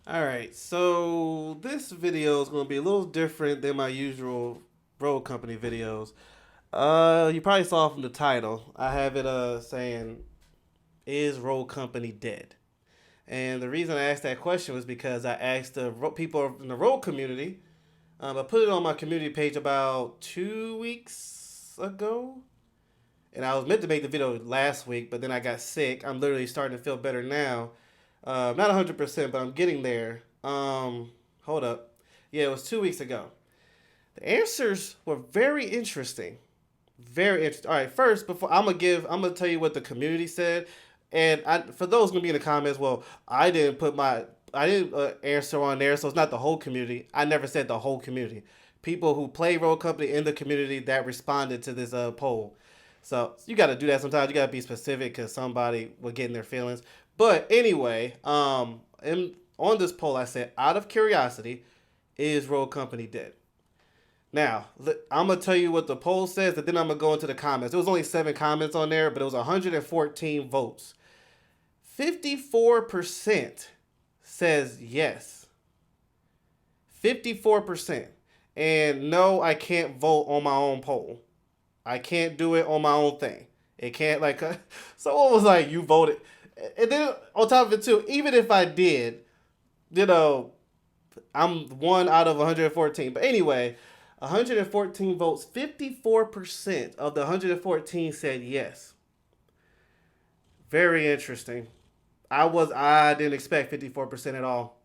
Alright, so this video is going to be a little different than my usual road company videos. You probably saw from the title. I have it saying, "Is road company dead?" And the reason I asked that question was because I asked the people in the road community. I put it on my community page about 2 weeks ago, and I was meant to make the video last week, but then I got sick. I'm literally starting to feel better now. Not 100%, but I'm getting there. Hold up. Yeah, it was 2 weeks ago. The answers were very interesting. Very interesting. All right, first, before I'm gonna tell you what the community said, and for those gonna be in the comments, well, I didn't answer on there, so it's not the whole community. I never said the whole community. People who play Road Company in the community that responded to this poll. So you got to do that sometimes. You got to be specific because somebody will get in their feelings. But anyway, on this poll, I said, out of curiosity, is Road Company dead? Now, I'm going to tell you what the poll says, and then I'm going to go into the comments. There was only 7 comments on there, but it was 114 votes. 54% says yes. 54%. And no, I can't vote on my own poll. I can't do it on my own thing. It can't like someone was like, you voted. And then on top of it too, even if I did, you know, I'm one out of 114. But anyway, 114 votes, 54% of the 114 said yes. Very interesting. I didn't expect 54% at all.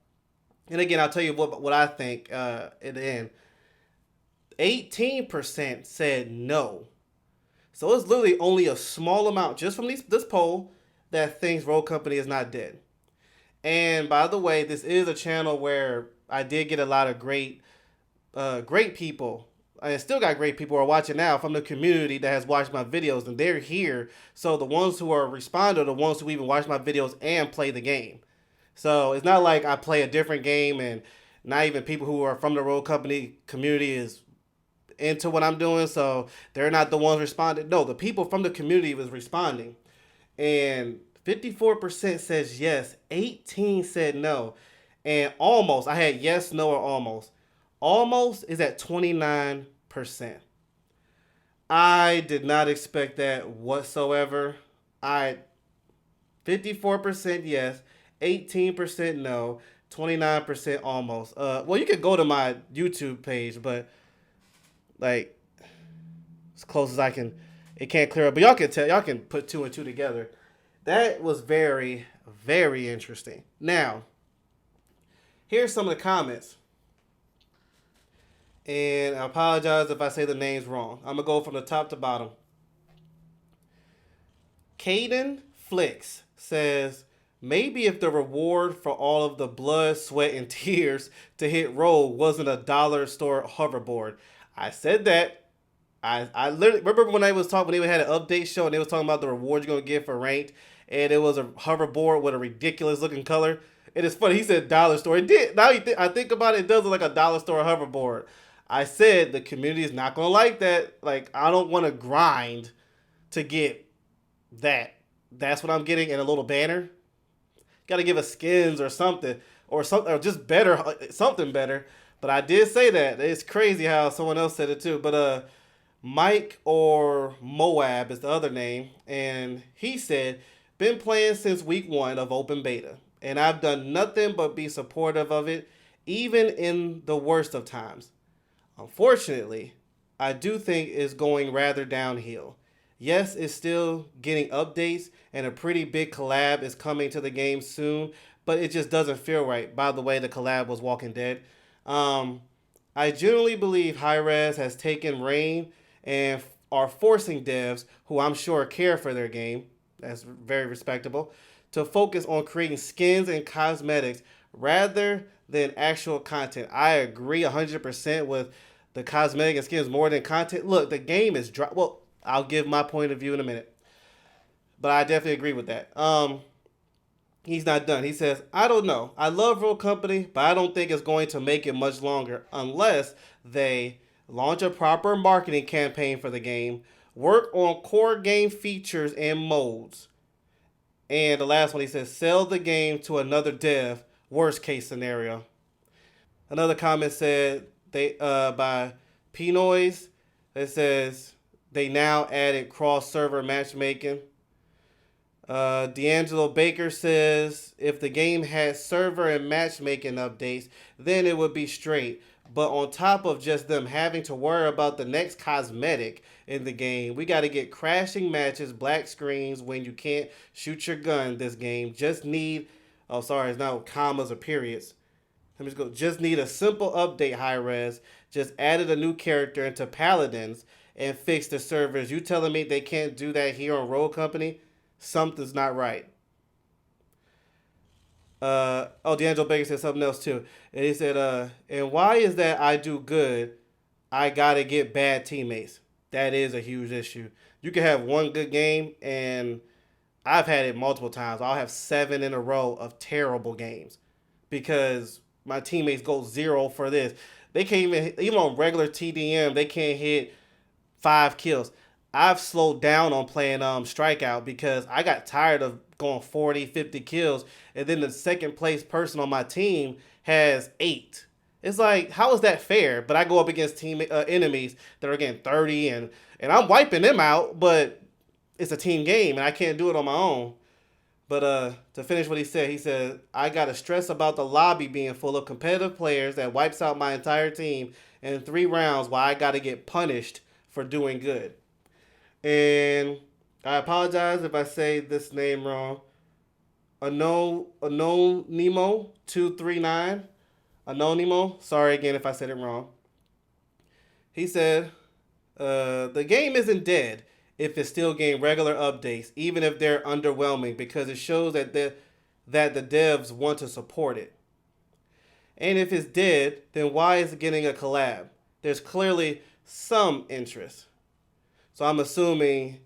And again, I'll tell you what I think at the end. 18% said no. So it's literally only a small amount just from this poll that thinks Road Company is not dead. And by the way, this is a channel where I did get a lot of great people. I still got great people who are watching now from the community that has watched my videos, and they're here. So the ones who are responding are the ones who even watch my videos and play the game. So it's not like I play a different game and not even people who are from the Road Company community is into what I'm doing, so they're not the ones responding. No, the people from the community was responding, and 54% says yes, 18 said no, and almost. I had yes, no, or almost. Almost is at 29%. I did not expect that whatsoever. I 54% yes, 18% no, 29% almost. Well, you could go to my YouTube page, but like as close as I can. It can't clear up, but y'all can put two and two together. That was very, very interesting. Now, here's some of the comments, and I apologize if I say the names wrong. I'm gonna go from the top to bottom. Caden Flicks says, maybe if the reward for all of the blood, sweat, and tears to hit roll wasn't a dollar store hoverboard. I said that. I literally remember when when they had an update show and they was talking about the rewards you're gonna get for ranked, and it was a hoverboard with a ridiculous looking color. It is funny. He said dollar store. It did. Now I think about it, it does look like a dollar store hoverboard. I said the community is not gonna like that. Like I don't want to grind to get that. That's what I'm getting in a little banner. Got to give us skins or something, or just better, something better. But I did say that. It's crazy how someone else said it too. But Mike or Moab is the other name, and he said, been playing since week 1 of open beta, and I've done nothing but be supportive of it, even in the worst of times. Unfortunately, I do think it's going rather downhill. Yes, it's still getting updates, and a pretty big collab is coming to the game soon, but it just doesn't feel right. By the way, the collab was Walking Dead. Um, I generally believe Hi-Rez has taken reign and are forcing devs, who I'm sure care for their game, that's very respectable, to focus on creating skins and cosmetics rather than actual content. I agree 100% with the cosmetic and skins more than content. Look, the game is dry. Well, I'll give my point of view in a minute, but I definitely agree with that. He's not done. He says, I don't know. I love Real Company, but I don't think it's going to make it much longer unless they launch a proper marketing campaign for the game, work on core game features and modes. And the last one, he says, sell the game to another dev worst case scenario. Another comment said they by P Noise. It says they now added cross server matchmaking. D'Angelo Baker says if the game had server and matchmaking updates, then it would be straight. But on top of just them having to worry about the next cosmetic in the game, we got to get crashing matches, black screens when you can't shoot your gun. This game just need, oh sorry, it's not commas or periods. Let me just go. Just need a simple update, high res. Just added a new character into Paladins and fixed the servers. You telling me they can't do that here on Roll Company? Something's not right. D'Angelo Baker said something else too. And he said, and why is that I do good, I gotta get bad teammates? That is a huge issue. You can have one good game, and I've had it multiple times. I'll have 7 in a row of terrible games because my teammates go 0 for this. They can't even on regular TDM, they can't hit 5 kills. I've slowed down on playing strikeout because I got tired of going 40, 50 kills, and then the second place person on my team has 8. It's like, how is that fair? But I go up against team enemies that are getting 30, and I'm wiping them out, but it's a team game, and I can't do it on my own. But to finish what he said, I got to stress about the lobby being full of competitive players that wipes out my entire team in 3 rounds while I got to get punished for doing good. And I apologize if I say this name wrong. Anonimo 239. Anonimo. Sorry again if I said it wrong. He said, the game isn't dead if it's still getting regular updates, even if they're underwhelming, because it shows that the devs want to support it. And if it's dead, then why is it getting a collab? There's clearly some interest. So I'm assuming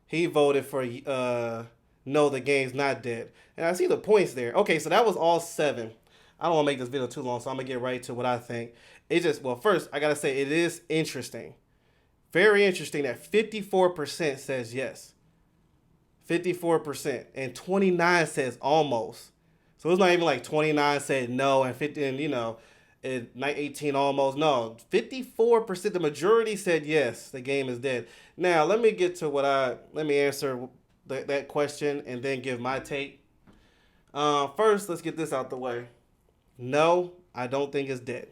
he voted for no, the game's not dead. And I see the points there. Okay, so that was all 7. I don't want to make this video too long, so I'm going to get right to what I think. Well, first, I got to say, it is interesting. Very interesting that 54% says yes. 54%. And 29 says almost. So it's not even like 29 said no and 50, and 18 almost. No, 54%, the majority said yes, the game is dead. Now, let me get to let me answer that question and then give my take. First, let's get this out the way. No, I don't think it's dead.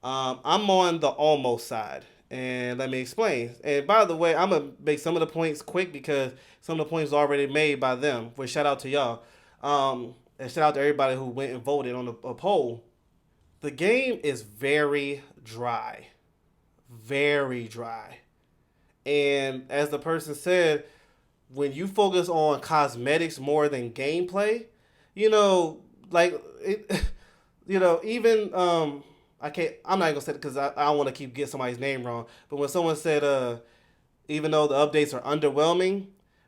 I'm on the almost side, and let me explain. And by the way, I'm going to make some of the points quick because some of the points are already made by them. Well, shout out to y'all. And shout out to everybody who went and voted on a poll. The game is very dry. Very dry. And as the person said, when you focus on cosmetics more than gameplay, like it, even I'm not gonna say it because I don't want to keep getting somebody's name wrong. But when someone said, even though the updates are underwhelming,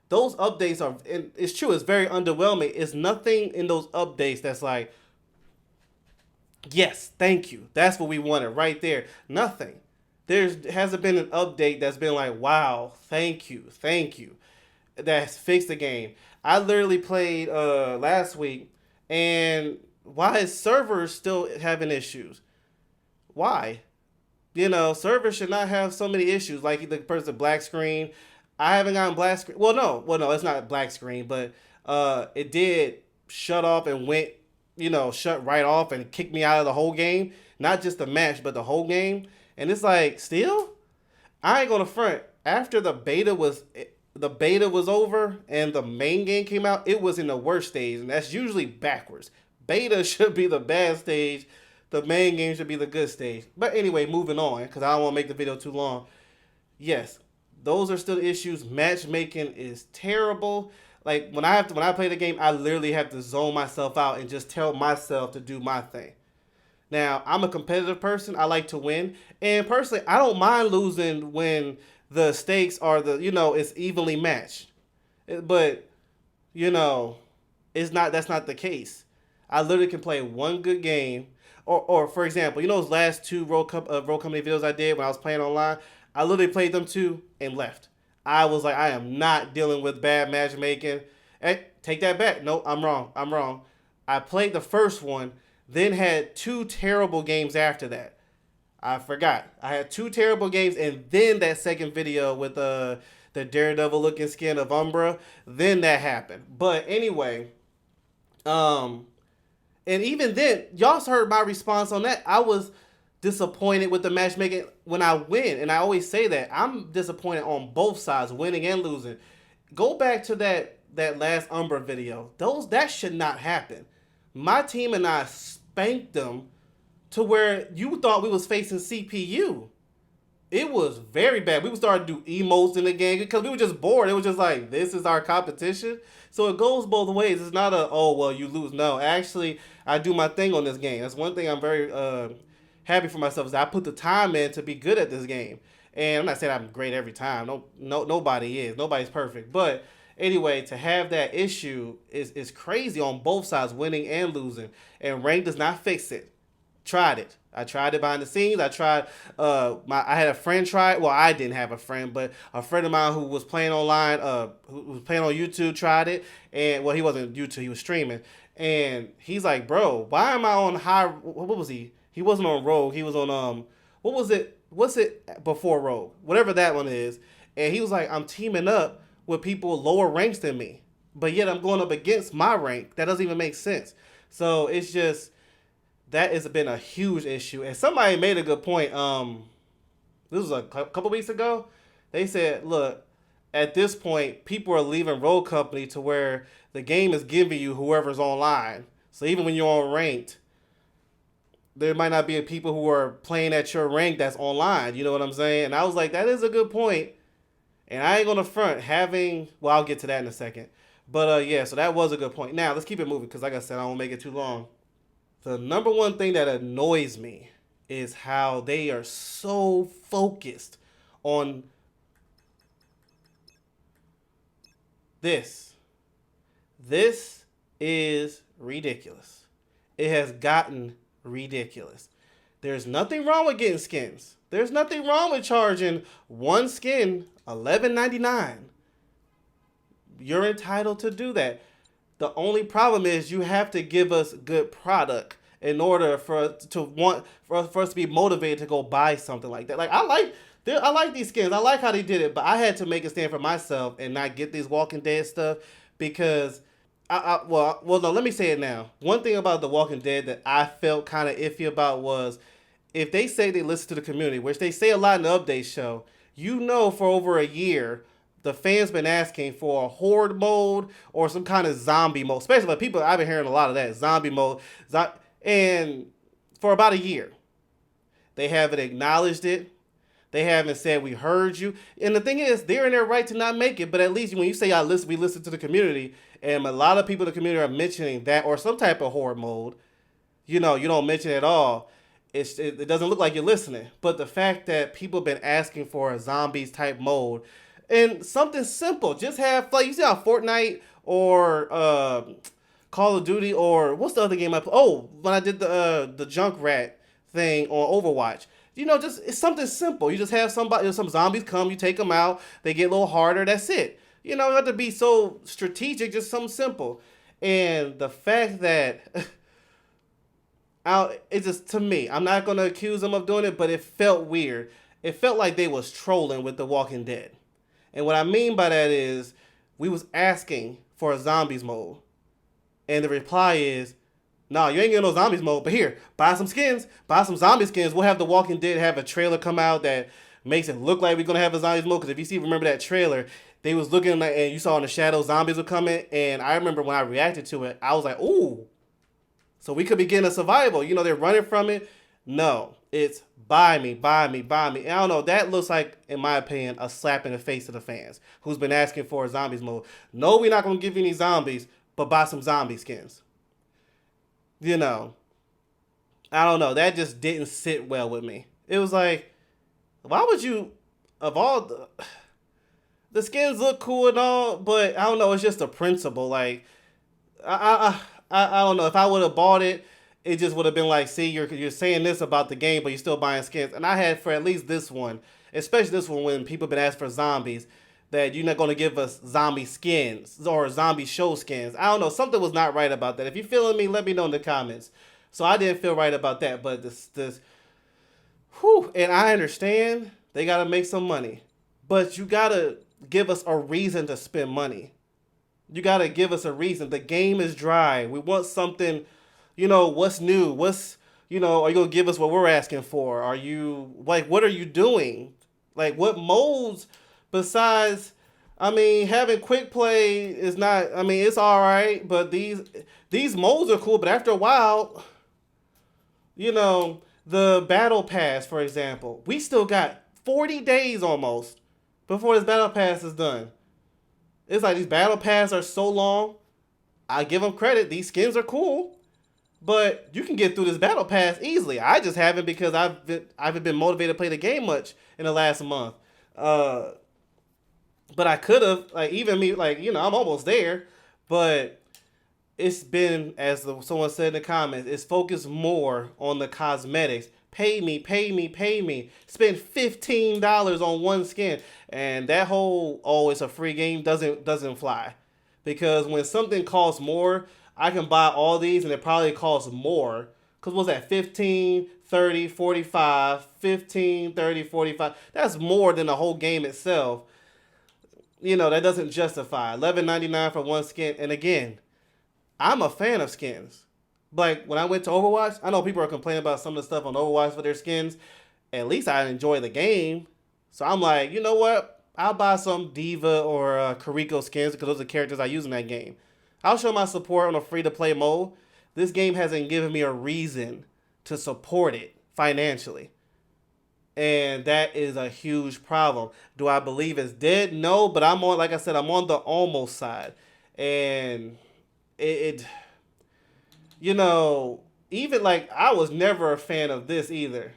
those updates are. And it's true. It's very underwhelming. It's nothing in those updates that's like, yes, thank you. That's what we wanted right there. Nothing. There hasn't been an update that's been like, wow, thank you, that's fixed the game. I literally played last week, and why is servers still having issues? Why? Servers should not have so many issues. Like the person black screen. I haven't gotten black screen. Well, no, it's not black screen, but it did shut off and went, shut right off and kicked me out of the whole game. Not just the match, but the whole game. And it's like, still, I ain't gonna front. After the beta was over and the main game came out, it was in the worst stage, and that's usually backwards. Beta should be the bad stage. The main game should be the good stage. But anyway, moving on, because I don't want to make the video too long. Yes, those are still issues. Matchmaking is terrible. Like when I play the game, I literally have to zone myself out and just tell myself to do my thing. Now, I'm a competitive person. I like to win. And personally, I don't mind losing when the stakes are it's evenly matched. But, that's not the case. I literally can play one good game. Or for example, those last 2 Roll Company videos I did when I was playing online? I literally played them 2 and left. I was like, I am not dealing with bad matchmaking. Hey, take that back. No, I'm wrong. I played the first one, then had two terrible games after that. I forgot. I had two terrible games, and then that second video with the Daredevil looking skin of Umbra. Then that happened. But anyway, um, and even then, y'all heard my response on that. I was disappointed with the matchmaking when I win, and I always say that I'm disappointed on both sides, winning and losing. Go back to that last Umbra video. That should not happen. My team and I spanked them to where you thought we was facing CPU. It was very bad. We would start to do emotes in the game because we were just bored. It was just like, this is our competition. So it goes both ways. It's not a, oh, well, you lose. No, actually, I do my thing on this game. That's one thing I'm very happy for myself is I put the time in to be good at this game. And I'm not saying I'm great every time. Nobody is. Nobody's perfect. But anyway, to have that issue is crazy on both sides, winning and losing. And rank does not fix it. Tried it. I tried it behind the scenes. I tried. I had a friend try it. Well, I didn't have a friend, but a friend of mine who was playing online, who was playing on YouTube, tried it. And well, he wasn't YouTube. He was streaming, and he's like, "Bro, why am I on high? What was he? He wasn't on Rogue. He was on what was it? What's it before Rogue? Whatever that one is." And he was like, "I'm teaming up with people lower ranks than me, but yet I'm going up against my rank. That doesn't even make sense." So it's just that has been a huge issue. And somebody made a good point. This was a couple weeks ago. They said, look, at this point, people are leaving Rogue Company to where the game is giving you whoever's online. So even when you're on ranked, there might not be people who are playing at your rank that's online. You know what I'm saying? And I was like, that is a good point. And I ain't going to front having, well, I'll get to that in a second. But yeah, so that was a good point. Now, let's keep it moving because like I said, I won't make it too long. The number one thing that annoys me is how they are so focused on this. This is ridiculous. It has gotten ridiculous. There's nothing wrong with getting skins. There's nothing wrong with charging one skin $11.99. You're entitled to do that. The only problem is you have to give us good product in order for us to be motivated to go buy something like that. Like I like these skins. I like how they did it, but I had to make a stand for myself and not get these Walking Dead stuff because well no, let me say it now. One thing about the Walking Dead that I felt kind of iffy about was if they say they listen to the community, which they say a lot in the update show, for over a year the fans been asking for a horde mode or some kind of zombie mode, especially like people. I've been hearing a lot of that zombie mode, and for about a year, they haven't acknowledged it. They haven't said we heard you. And the thing is, they're in their right to not make it. But at least when you say we listen to the community, and a lot of people in the community are mentioning that or some type of horde mode, you don't mention it at all. It doesn't look like you're listening. But the fact that people have been asking for a zombies type mode. And something simple, just have like you see how Fortnite or Call of Duty or what's the other game I play? Oh, when I did the Junkrat thing on Overwatch, just it's something simple. You just have some zombies come, you take them out, they get a little harder. That's it. You don't have to be so strategic. Just something simple. And the fact that it's just to me, I'm not gonna accuse them of doing it, but it felt weird. It felt like they was trolling with The Walking Dead. And what I mean by that is we was asking for a zombies mode. And the reply is, no, you ain't getting no zombies mode, but here, buy some skins, buy some zombie skins. We'll have The Walking Dead have a trailer come out that makes it look like we're going to have a zombies mode. Because if you remember that trailer, they was looking like, and you saw in the shadows zombies were coming. And I remember when I reacted to it, I was like, ooh, so we could be getting a survival. They're running from it. No, it's buy me. And I don't know, that looks like, in my opinion, a slap in the face to the fans who's been asking for a zombies mode. No, we're not going to give you any zombies, but buy some zombie skins. I don't know. That just didn't sit well with me. It was like, why would you, of all the skins look cool and all, but I don't know, it's just a principle. Like, I don't know, if I would have bought it, it just would have been like, see, you're saying this about the game, but you're still buying skins. And I had for at least this one, especially this one when people have been asking for zombies, that you're not going to give us zombie skins or zombie show skins. I don't know. Something was not right about that. If you're feeling me, let me know in the comments. So I didn't feel right about that. But whew, and I understand they got to make some money. But you got to give us a reason to spend money. You got to give us a reason. The game is dry. We want something, what's new? Are you going to give us what we're asking for? Are you, like, what are you doing? Like, what modes besides, I mean, having quick play is not, I mean, it's all right, but these modes are cool, but after a while, the battle pass, for example, we still got 40 days almost before this battle pass is done. It's like these battle pass are so long. I give them credit. These skins are cool, but you can get through this battle pass easily. I just haven't because I haven't been motivated to play the game much in the last month. But I could have, like, even me, like, I'm almost there, but it's been, as someone said in the comments, it's focused more on the cosmetics. Pay me, pay me, pay me. Spend $15 on one skin, and that whole it's a free game doesn't fly, because when something costs more, I can buy all these and it probably costs more. Because what's that? 15, 30, 45, 15, 30, 45. That's more than the whole game itself. That doesn't justify $11.99 for one skin. And again, I'm a fan of skins. Like, when I went to Overwatch, I know people are complaining about some of the stuff on Overwatch for their skins. At least I enjoy the game. So I'm like, you know what? I'll buy some Diva or Kariko skins because those are characters I use in that game. I'll show my support on a free-to-play mode. This game hasn't given me a reason to support it financially. And that is a huge problem. Do I believe it's dead? No, but like I said, I'm on the almost side. And it even like, I was never a fan of this either.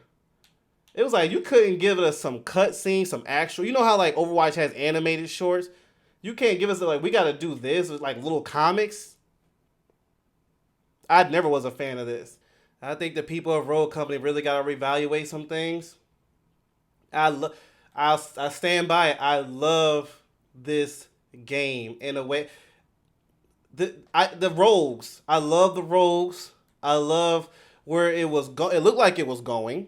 It was like, you couldn't give us some cutscenes, some actual, how like Overwatch has animated shorts? You can't give us like, we got to do this with like little comics. I never was a fan of this. I think the people of Rogue Company really got to reevaluate some things. I stand by it. I love this game in a way. The rogues. I love the rogues. I love where it was it looked like it was going.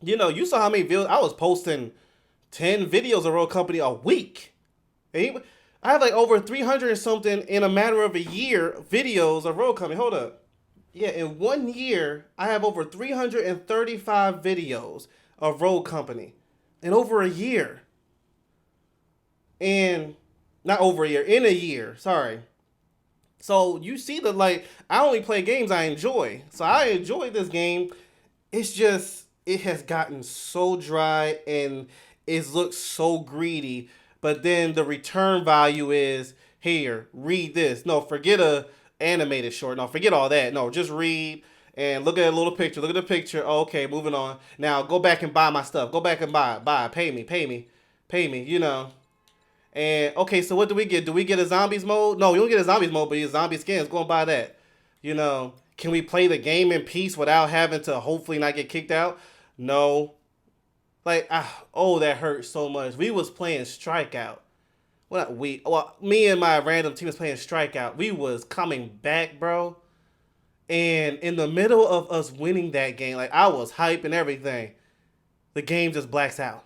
You saw how many videos I was posting. 10 videos of Rogue Company a week. I have like over 300 and something in a matter of a year videos of Rogue Company. Hold up. Yeah, in 1 year, I have over 335 videos of Rogue Company. In over a year. And, not over a year, in a year, sorry. So, you see that, like, I only play games I enjoy. So, I enjoy this game. It's just, it has gotten so dry and it looks so greedy. But then the return value is, here, read this. No, forget a animated short. No, forget all that. No, just read and look at a little picture. Look at the picture. Oh, okay, moving on. Now go back and buy my stuff. Go back and buy. Pay me. And okay, so what do we get? Do we get a zombies mode? No, we don't get a zombies mode, but you get zombie skins. Go and buy that. Can we play the game in peace without having to hopefully not get kicked out? No. Like, that hurts so much. We was playing Strikeout. Me and my random team was playing Strikeout. We was coming back, bro. And in the middle of us winning that game, like, I was hype and everything, the game just blacks out.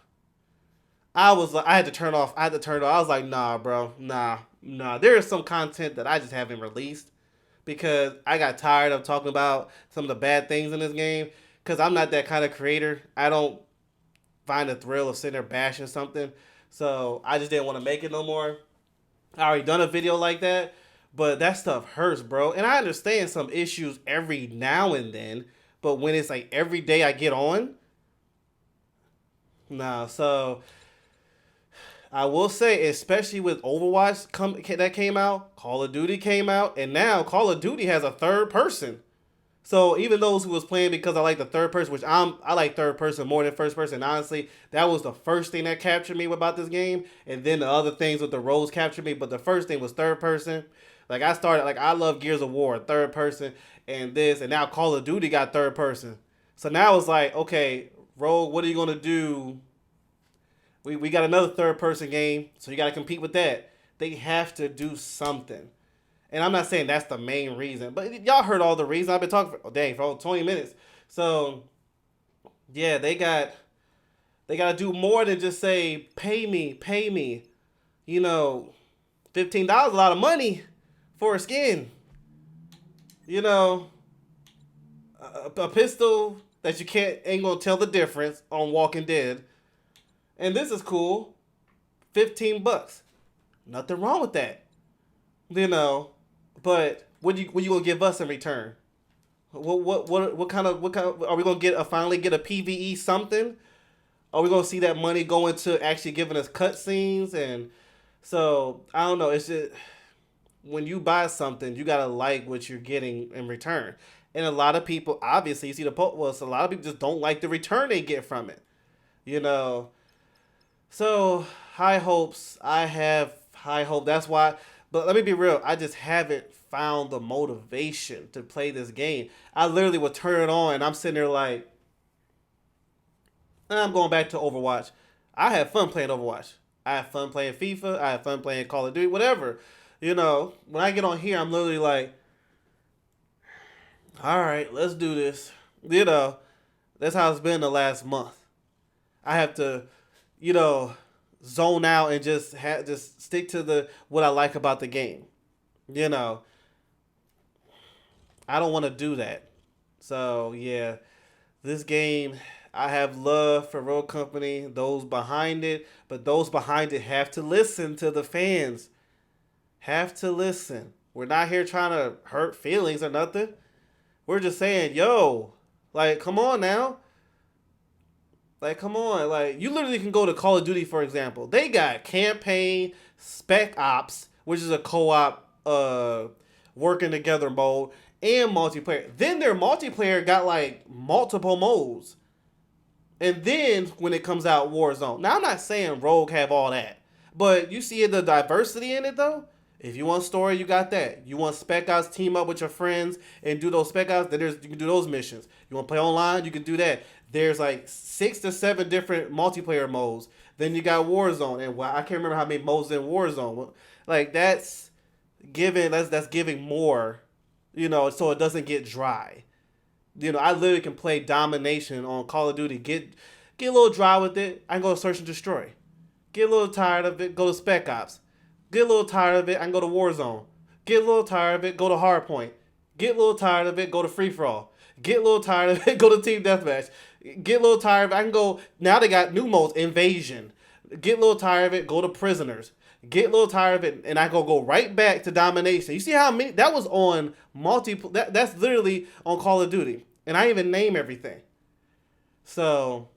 I had to turn off. I was like, nah, bro. Nah. There is some content that I just haven't released because I got tired of talking about some of the bad things in this game because I'm not that kind of creator. I don't find the thrill of sitting there bashing something. So I just didn't want to make it no more. I already done a video like that, but that stuff hurts, bro. And I understand some issues every now and then, but when it's like every day I get on, nah. So I will say, especially with Overwatch that came out, Call of Duty came out, and now Call of Duty has a third person. So even those who was playing because I like the third person, which I like third person more than first person. Honestly, that was the first thing that captured me about this game, and then the other things with the roles captured me. But the first thing was third person. Like I love Gears of War, third person, and now Call of Duty got third person. So now it's like, okay, Rogue, what are you gonna do We got another third person game, so you got to compete with that. They have to do something. And I'm not saying that's the main reason, but y'all heard all the reasons. I've been talking for over 20 minutes. So yeah, they got to do more than just say pay me, pay me. You know, $15 is a lot of money for a skin. You know, a pistol that you can't ain't gonna tell the difference on Walking Dead. And this is cool. $15. Nothing wrong with that. You know, but what you gonna give us in return? What kind of are we gonna finally get a PVE something? Are we gonna see that money go into actually giving us cutscenes? And so I don't know. It's just when you buy something, you gotta like what you're getting in return. And a lot of people, obviously, you see the post. Well, so a lot of people just don't like the return they get from it. You know, so high hopes. I have high hope. That's why. But let me be real. I just haven't found the motivation to play this game. I literally would turn it on, and I'm sitting there like, I'm going back to Overwatch. I have fun playing Overwatch. I have fun playing FIFA. I have fun playing Call of Duty. Whatever. You know, when I get on here, I'm literally like, all right, let's do this. You know, that's how it's been the last month. I have to, you know, zone out and just stick to the what I like about the game. You know, I don't want to do that. So yeah, this game, I have love for Road Company, those behind it, but those behind it have to listen to the fans. Have to listen. We're not here trying to hurt feelings or nothing. We're just saying, yo, like, come on now. Like, come on. Like, you literally can go to Call of Duty, for example. They got campaign, spec ops, which is a co-op working together mode, and multiplayer. Then their multiplayer got like multiple modes. And then when it comes out, Warzone. Now I'm not saying Rogue have all that, but you see the diversity in it though. If you want story, you got that. You want spec outs, team up with your friends and do those spec outs. Then you can do those missions. You want to play online, you can do that. There's like 6 to 7 different multiplayer modes. Then you got Warzone, and I can't remember how many modes in Warzone. Like that's giving that's giving more, you know, so it doesn't get dry. You know, I literally can play domination on Call of Duty. Get a little dry with it. I can go to Search and Destroy. Get a little tired of it. Go to Spec Ops. Get a little tired of it. I can go to Warzone. Get a little tired of it. Go to Hardpoint. Get a little tired of it. Go to Free For All. Get a little tired of it. Go to Team Deathmatch. Get a little tired of it. I can go. Now they got new modes. Invasion. Get a little tired of it. Go to Prisoners. Get a little tired of it, and I go right back to Domination. You see how many that was on multi? That's literally on Call of Duty, and I even name everything. So,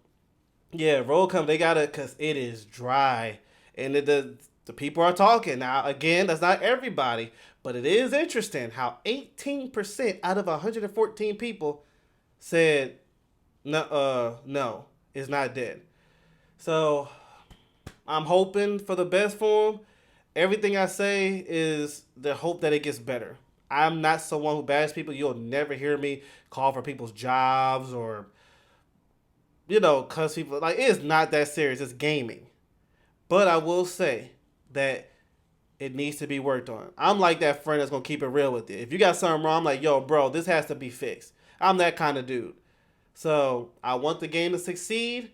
yeah, Roll Come they got it because it is dry, and the people are talking now. Again, that's not everybody, but it is interesting how 18% out of 114 people said no, it's not dead. So I'm hoping for the best for him. Everything I say is the hope that it gets better. I'm not someone who bash people. You'll never hear me call for people's jobs or, you know, cuss people. Like, it's not that serious. It's gaming. But I will say that it needs to be worked on. I'm like that friend that's going to keep it real with you. If you got something wrong, I'm like, yo, bro, this has to be fixed. I'm that kind of dude. So I want the game to succeed,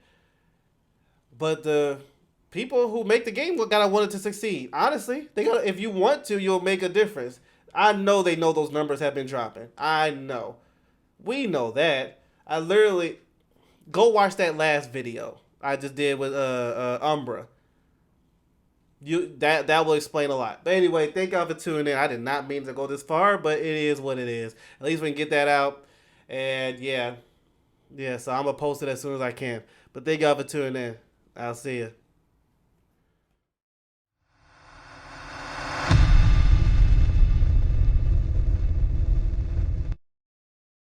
but the people who make the game gotta want it to succeed. Honestly, they gotta. If you want to, you'll make a difference. I know they know those numbers have been dropping. I know, we know that. I literally go watch that last video I just did with Umbra. That will explain a lot. But anyway, thank y'all for tuning in. I did not mean to go this far, but it is what it is. At least we can get that out. And yeah. So I'm gonna post it as soon as I can. But thank y'all for tuning in. I'll see you.